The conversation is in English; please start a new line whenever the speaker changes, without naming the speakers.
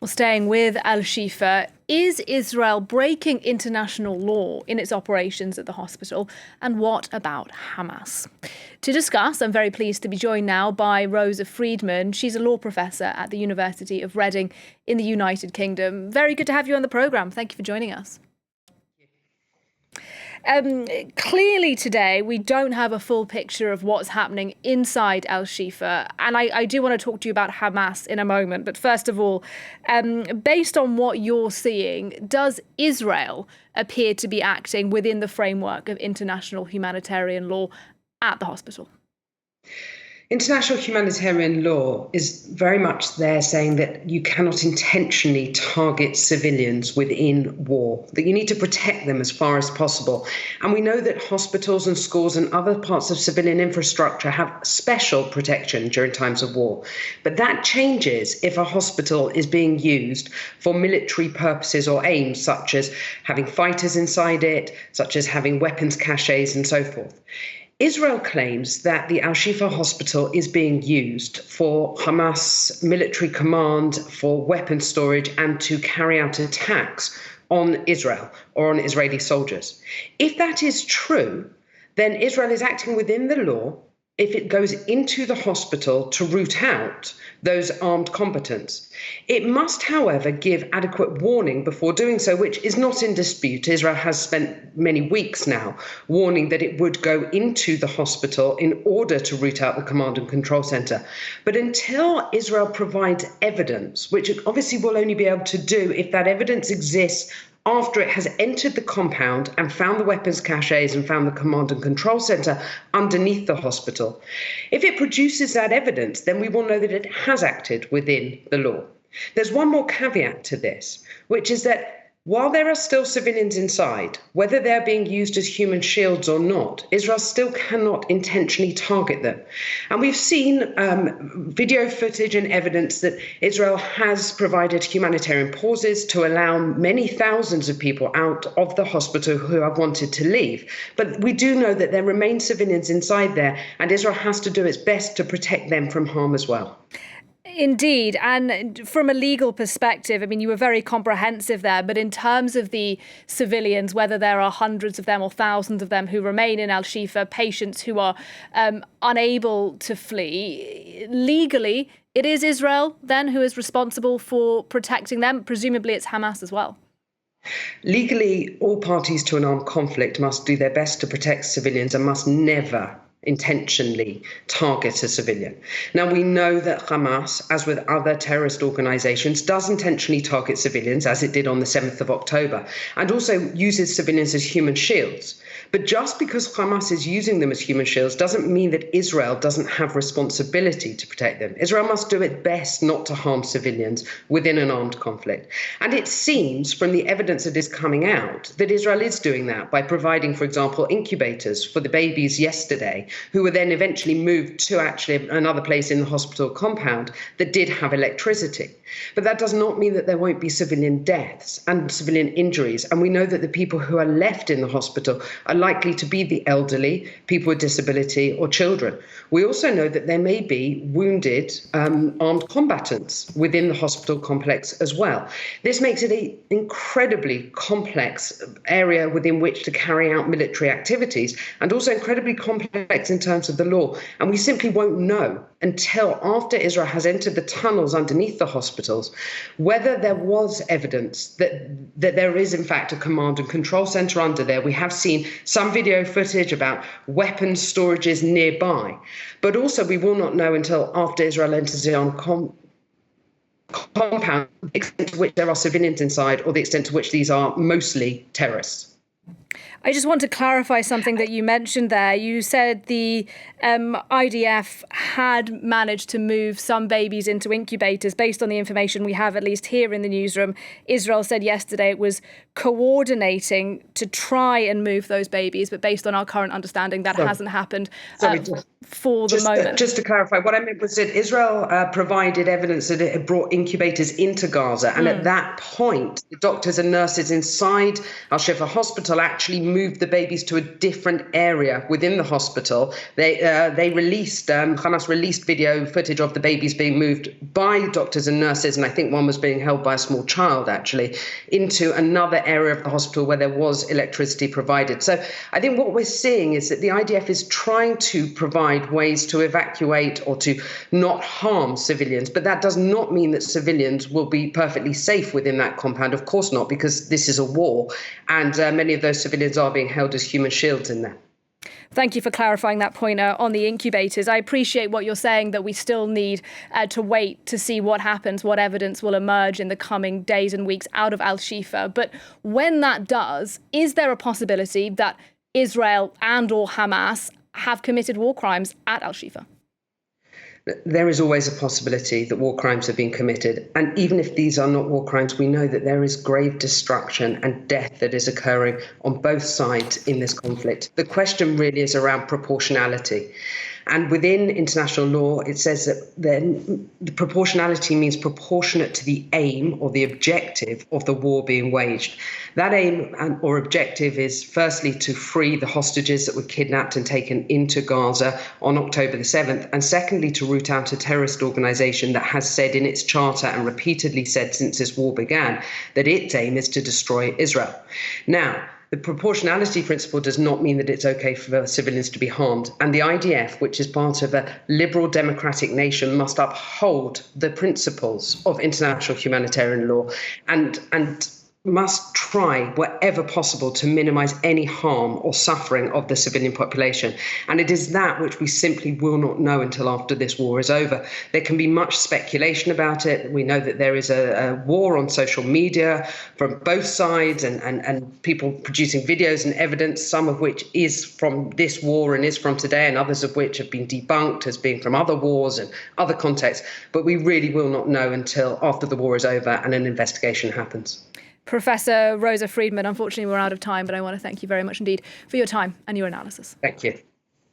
Well, staying with Al-Shifa, is Israel breaking international law in its operations at the hospital? And what about Hamas? To discuss, I'm very pleased to be joined now by Rosa Friedman. She's a law professor at the University of Reading in the United Kingdom. Very good to have you on the programme. Thank you for joining us. Clearly today, we don't have a full picture of what's happening inside Al-Shifa. And I do want to talk to you about Hamas in a moment. But first of all, based on what you're seeing, does Israel appear to be acting within the framework of international humanitarian law at the hospital?
International humanitarian law is very much there saying that you cannot intentionally target civilians within war, that you need to protect them as far as possible. And we know that hospitals and schools and other parts of civilian infrastructure have special protection during times of war. But that changes if a hospital is being used for military purposes or aims, such as having fighters inside it, such as having weapons caches and so forth. Israel claims that the Al-Shifa hospital is being used for Hamas military command, for weapon storage, and to carry out attacks on Israel or on Israeli soldiers. If that is true, then Israel is acting within the law if it goes into the hospital to root out those armed combatants. It must, however, give adequate warning before doing so, which is not in dispute. Israel has spent many weeks now warning that it would go into the hospital in order to root out the command and control center. But until Israel provides evidence, which it obviously will only be able to do if that evidence exists after it has entered the compound and found the weapons caches and found the command and control center underneath the hospital. If it produces that evidence, then we will know that it has acted within the law. There's one more caveat to this, which is that while there are still civilians inside, whether they're being used as human shields or not, Israel still cannot intentionally target them. And we've seen video footage and evidence that Israel has provided humanitarian pauses to allow many thousands of people out of the hospital who have wanted to leave. But we do know that there remain civilians inside there, and Israel has to do its best to protect them from harm as well.
Indeed. And from a legal perspective, I mean, you were very comprehensive there, but in terms of the civilians, whether there are hundreds of them or thousands of them who remain in Al-Shifa, patients who are unable to flee, legally, it is Israel then who is responsible for protecting them. Presumably it's Hamas as well.
Legally, all parties to an armed conflict must do their best to protect civilians and must never intentionally target a civilian. Now, we know that Hamas, as with other terrorist organizations, does intentionally target civilians, as it did on the 7th of October, and also uses civilians as human shields. But just because Hamas is using them as human shields doesn't mean that Israel doesn't have responsibility to protect them. Israel must do its best not to harm civilians within an armed conflict. And it seems from the evidence that is coming out that Israel is doing that by providing, for example, incubators for the babies yesterday, who were then eventually moved to actually another place in the hospital compound that did have electricity. But that does not mean that there won't be civilian deaths and civilian injuries. And we know that the people who are left in the hospital are likely to be the elderly, people with disability, or children. We also know that there may be wounded armed combatants within the hospital complex as well. This makes it an incredibly complex area within which to carry out military activities, and also incredibly complex in terms of the law. And we simply won't know until after Israel has entered the tunnels underneath the hospitals whether there was evidence that there is in fact a command and control center under there. We have seen some video footage about weapons storages nearby, but also we will not know until after Israel enters the compound the extent to which there are civilians inside or the extent to which these are mostly terrorists.
I just want to clarify something that you mentioned there. You said the IDF had managed to move some babies into incubators. Based on the information we have, at least here in the newsroom, Israel said yesterday it was coordinating to try and move those babies. But based on our current understanding, that hasn't happened. for the moment.
Just to clarify, what I meant was that Israel provided evidence that it had brought incubators into Gaza. And at that point, the doctors and nurses inside Al-Shifa hospital actually moved the babies to a different area within the hospital. They released, Hamas released video footage of the babies being moved by doctors and nurses, and I think one was being held by a small child, actually, into another area of the hospital where there was electricity provided. So I think what we're seeing is that the IDF is trying to provide ways to evacuate or to not harm civilians. But that does not mean that civilians will be perfectly safe within that compound. Of course not, because this is a war. And many of those civilians are being held as human shields in there.
Thank you for clarifying that point on the incubators. I appreciate what you're saying, that we still need to wait to see what happens, what evidence will emerge in the coming days and weeks out of Al-Shifa. But when that does, is there a possibility that Israel and or Hamas have committed war crimes at Al-Shifa?
There is always a possibility that war crimes have been committed. And even if these are not war crimes, we know that there is grave destruction and death that is occurring on both sides in this conflict. The question really is around proportionality. And within international law, it says that the proportionality means proportionate to the aim or the objective of the war being waged. That aim or objective is firstly to free the hostages that were kidnapped and taken into Gaza on October the 7th, and secondly to root out a terrorist organisation that has said in its charter and repeatedly said since this war began that its aim is to destroy Israel. Now, the proportionality principle does not mean that it's okay for civilians to be harmed. And the IDF, which is part of a liberal democratic nation, must uphold the principles of international humanitarian law and must try wherever possible to minimize any harm or suffering of the civilian population. And it is that which we simply will not know until after this war is over. There can be much speculation about it. We know that there is a war on social media from both sides and people producing videos and evidence, some of which is from this war and is from today, and others of which have been debunked as being from other wars and other contexts. But we really will not know until after the war is over and an investigation happens.
Professor Rosa Friedman, unfortunately we're out of time, but I want to thank you very much indeed for your time and your analysis.
Thank you.